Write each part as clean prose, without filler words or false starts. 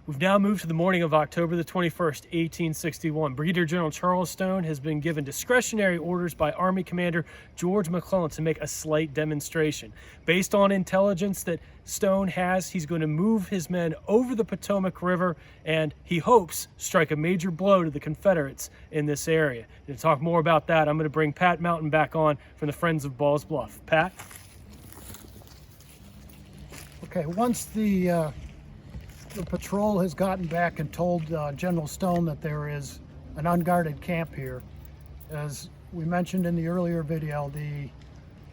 We've now moved to the morning of October the 21st, 1861. Brigadier General Charles Stone has been given discretionary orders by Army Commander George McClellan to make a slight demonstration. Based on intelligence that Stone has, he's going to move his men over the Potomac River and, he hopes, strike a major blow to the Confederates in this area. And to talk more about that, I'm going to bring Pat Mountain back on from the Friends of Ball's Bluff. Pat? Okay, once the patrol has gotten back and told General Stone that there is an unguarded camp here. As we mentioned in the earlier video, the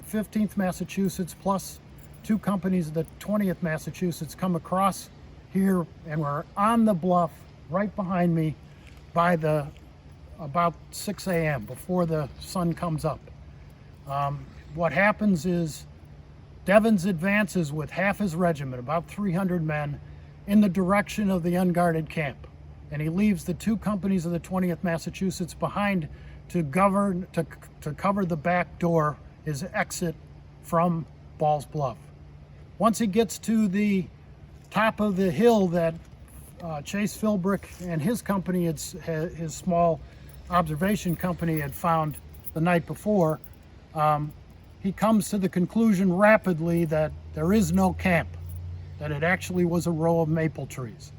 15th Massachusetts plus two companies of the 20th Massachusetts come across here and we're on the bluff right behind me by about 6 a.m. before the sun comes up. What happens is Devens advances with half his regiment, about 300 men, in the direction of the unguarded camp, and he leaves the two companies of the 20th Massachusetts behind to cover the back door, his exit from Ball's Bluff. Once he gets to the top of the hill that Chase Philbrick and his company, his small observation company, had found the night before, he comes to the conclusion rapidly that there is no camp, that it actually was a row of maple trees.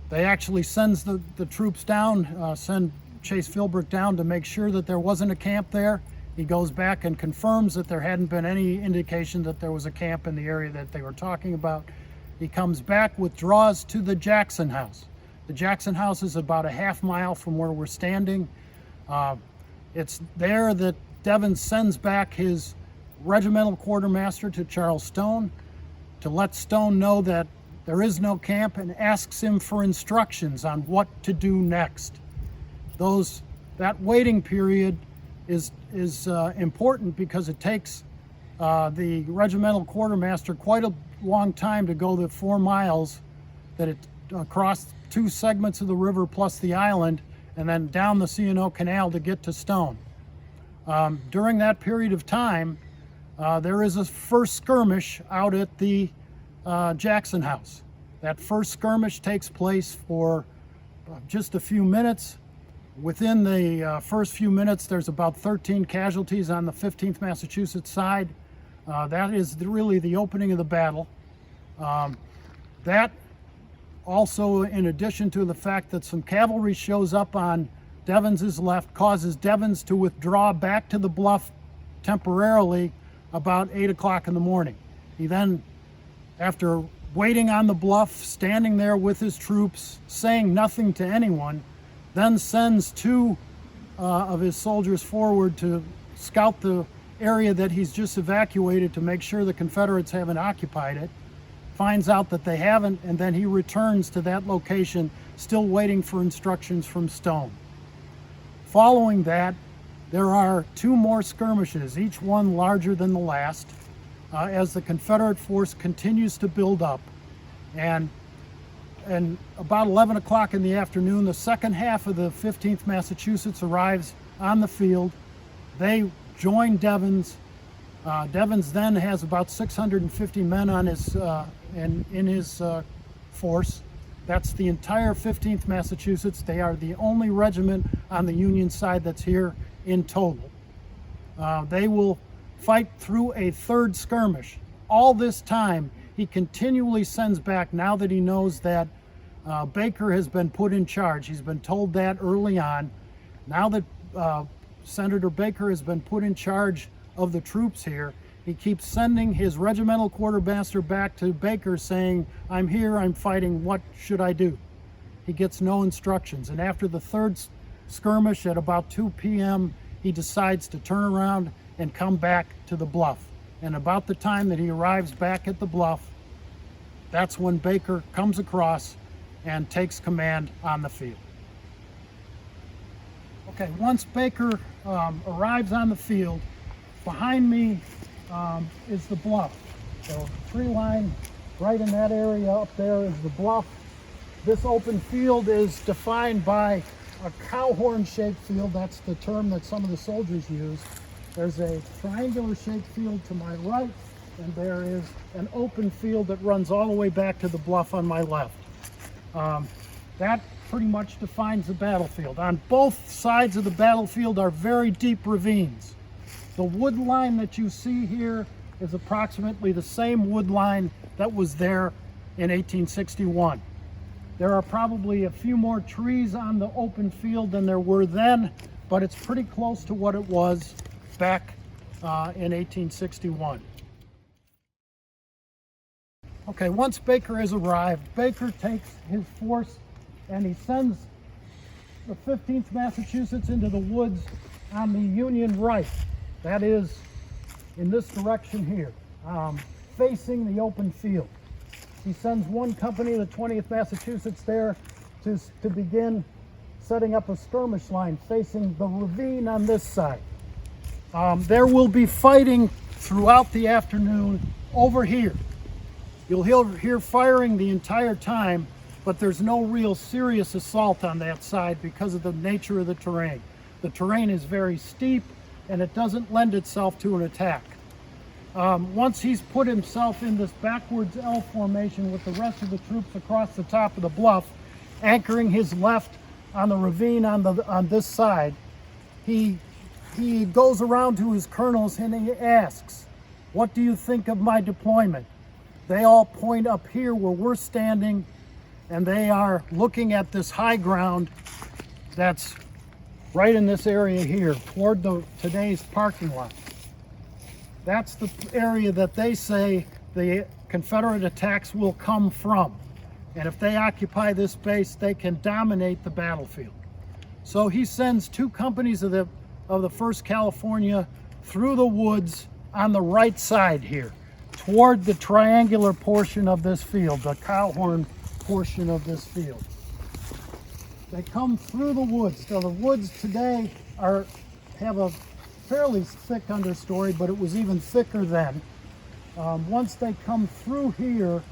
They actually sends the troops down, send Chase Philbrick down to make sure that there wasn't a camp there. He goes back and confirms that there hadn't been any indication that there was a camp in the area that they were talking about. He comes back, withdraws to the Jackson House. The Jackson House is about a half mile from where we're standing. It's there that Devens sends back his regimental quartermaster to Charles Stone to let Stone know that there is no camp, and asks him for instructions on what to do next. That waiting period is important because it takes the regimental quartermaster quite a long time to go the 4 miles that it across two segments of the river plus the island, and then down the C&O Canal to get to Stone. During that period of time, there is a first skirmish out at the Jackson House. That first skirmish takes place for just a few minutes. Within the first few minutes, there's about 13 casualties on the 15th Massachusetts side. That is really the opening of the battle. That also, in addition to the fact that some cavalry shows up on Devens's left, causes Devens to withdraw back to the bluff temporarily about 8 o'clock in the morning. He then, after waiting on the bluff, standing there with his troops, saying nothing to anyone, then sends two of his soldiers forward to scout the area that he's just evacuated to make sure the Confederates haven't occupied it, finds out that they haven't, and then he returns to that location, still waiting for instructions from Stone. Following that, there are two more skirmishes, each one larger than the last, as the Confederate force continues to build up. And about 11 o'clock in the afternoon, the second half of the 15th Massachusetts arrives on the field. They join Devens. Devens then has about 650 men on his in his force. That's the entire 15th Massachusetts. They are the only regiment on the Union side that's here in total. They will fight through a third skirmish. All this time, he continually sends back, now that he knows that Baker has been put in charge. He's been told that early on. Now that Senator Baker has been put in charge of the troops here, he keeps sending his regimental quartermaster back to Baker saying, "I'm here, I'm fighting, what should I do?" He gets no instructions. And after the third skirmish at about 2 p.m., he decides to turn around and come back to the bluff. And about the time that he arrives back at the bluff, that's when Baker comes across and takes command on the field. Okay, once Baker arrives on the field, behind me is the bluff. So tree line right in that area up there is the bluff. This open field is defined by a cow horn shaped field. That's the term that some of the soldiers use. There's a triangular shaped field to my right, and there is an open field that runs all the way back to the bluff on my left. That pretty much defines the battlefield. On both sides of the battlefield are very deep ravines. The wood line that you see here is approximately the same wood line that was there in 1861. There are probably a few more trees on the open field than there were then, but it's pretty close to what it was back in 1861. Okay, once Baker has arrived, Baker takes his force and he sends the 15th Massachusetts into the woods on the Union right. That is in this direction here, facing the open field. He sends one company, the 20th Massachusetts, there to begin setting up a skirmish line facing the ravine on this side. There will be fighting throughout the afternoon over here. You'll hear firing the entire time, but there's no real serious assault on that side because of the nature of the terrain. The terrain is very steep and it doesn't lend itself to an attack. Once he's put himself in this backwards L formation with the rest of the troops across the top of the bluff, anchoring his left on the ravine on this side, he goes around to his colonels and he asks, "What do you think of my deployment?" They all point up here where we're standing, and they are looking at this high ground that's right in this area here toward today's parking lot. That's the area that they say the Confederate attacks will come from. And if they occupy this base, they can dominate the battlefield. So he sends two companies of the 1st California through the woods on the right side here, toward the triangular portion of this field, the Cowhorn portion of this field. They come through the woods. So the woods today have a fairly thick understory, but it was even thicker then. Once they come through here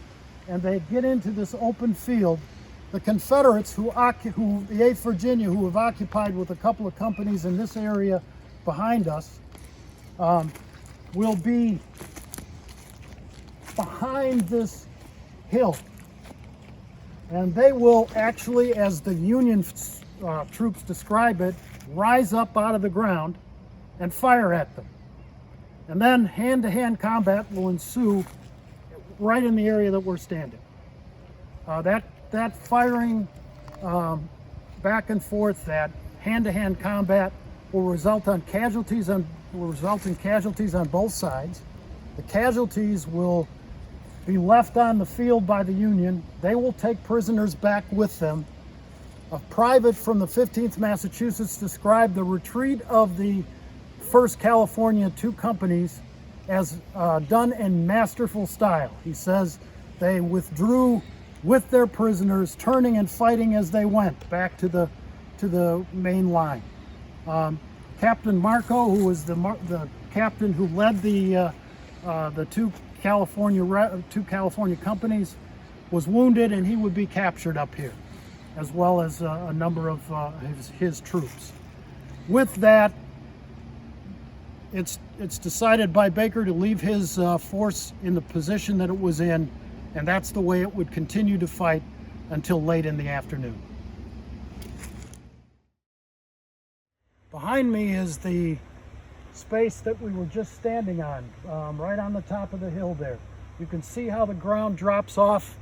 and they get into this open field, the Confederates the 8th Virginia, who have occupied with a couple of companies in this area behind us, will be behind this hill. And they will actually, as the Union troops describe it, rise up out of the ground and fire at them. And then hand-to-hand combat will ensue right in the area that we're standing. That firing back and forth, that hand-to-hand combat will result in casualties on both sides. The casualties will be left on the field by the Union. They will take prisoners back with them. A private from the 15th Massachusetts described the retreat of the 1st California 2 companies as done in masterful style. He says they withdrew with their prisoners, turning and fighting as they went back to the main line. Captain Marco, who was the captain who led the two California companies, was wounded, and he would be captured up here, as well as a number of his troops. With that, it's decided by Baker to leave his force in the position that it was in, and that's the way it would continue to fight until late in the afternoon. Behind me is the space that we were just standing on, right on the top of the hill there. You can see how the ground drops off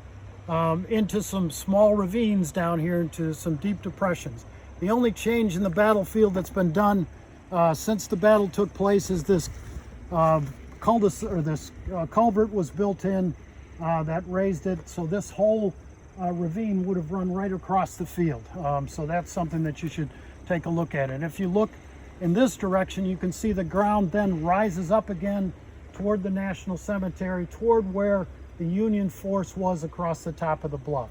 into some small ravines down here, into some deep depressions. The only change in the battlefield that's been done since the battle took place is this culvert was built in that raised it, so this whole ravine would have run right across the field. So that's something that you should take a look at. And if you look in this direction, you can see the ground then rises up again toward the National Cemetery, toward where the Union force was across the top of the bluff.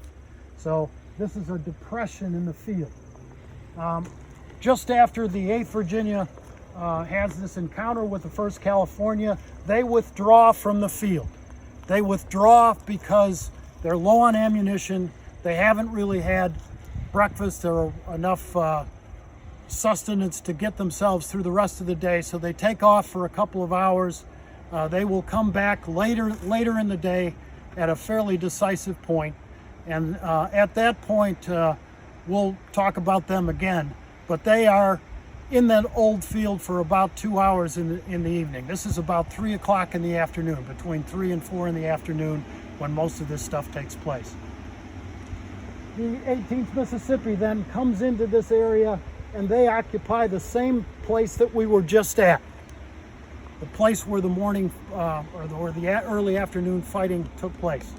So this is a depression in the field. Just after the 8th Virginia has this encounter with the 1st California, they withdraw from the field. They withdraw because they're low on ammunition. They haven't really had breakfast or enough sustenance to get themselves through the rest of the day, so they take off for a couple of hours. They will come back later in the day at a fairly decisive point, And at that point, we'll talk about them again. But they are in that old field for about 2 hours in the evening. This is about 3 o'clock in the afternoon, between 3 and 4 in the afternoon, when most of this stuff takes place. The 18th Mississippi then comes into this area, and they occupy the same place that we were just at. The place where the morning or the early afternoon fighting took place.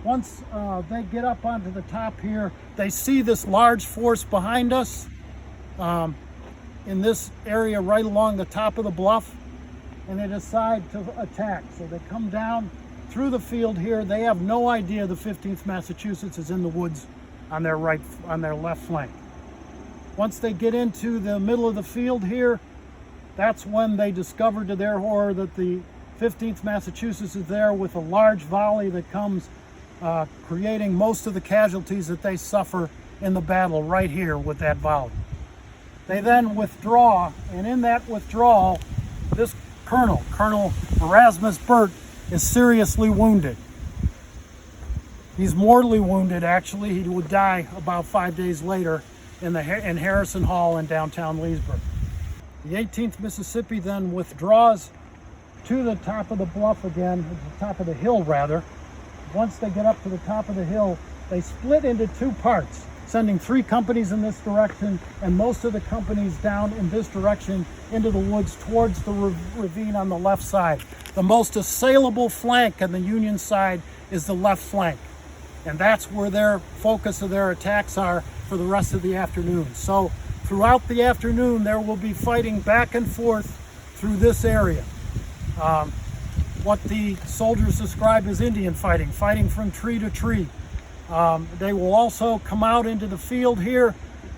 Once they get up onto the top here, they see this large force behind us in this area right along the top of the bluff, and they decide to attack. So they come down through the field here. They have no idea the 15th Massachusetts is in the woods on their left flank. Once they get into the middle of the field here, that's when they discover to their horror that the 15th Massachusetts is there with a large volley that comes, creating most of the casualties that they suffer in the battle right here with that volley. They then withdraw, and in that withdrawal, this Colonel Erasmus Burt, is seriously wounded. He's mortally wounded, actually. He would die about 5 days later in Harrison Hall in downtown Leesburg. The 18th Mississippi then withdraws to the top of the bluff again, the top of the hill rather. Once they get up to the top of the hill, they split into 2 parts, sending 3 companies in this direction and most of the companies down in this direction into the woods towards the ravine on the left side. The most assailable flank on the Union side is the left flank, and that's where their focus of their attacks are for the rest of the afternoon. So throughout the afternoon, there will be fighting back and forth through this area. What the soldiers describe as Indian fighting, fighting from tree to tree. They will also come out into the field here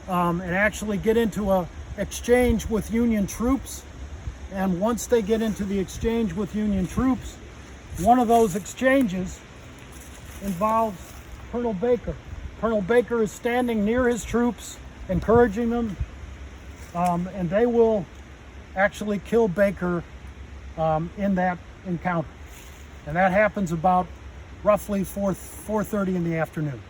and actually get into an exchange with Union troops. And once they get into the exchange with Union troops, one of those exchanges involves Colonel Baker. Colonel Baker is standing near his troops, encouraging them, and they will actually kill Baker in that encounter. And that happens about roughly 4:30 in the afternoon.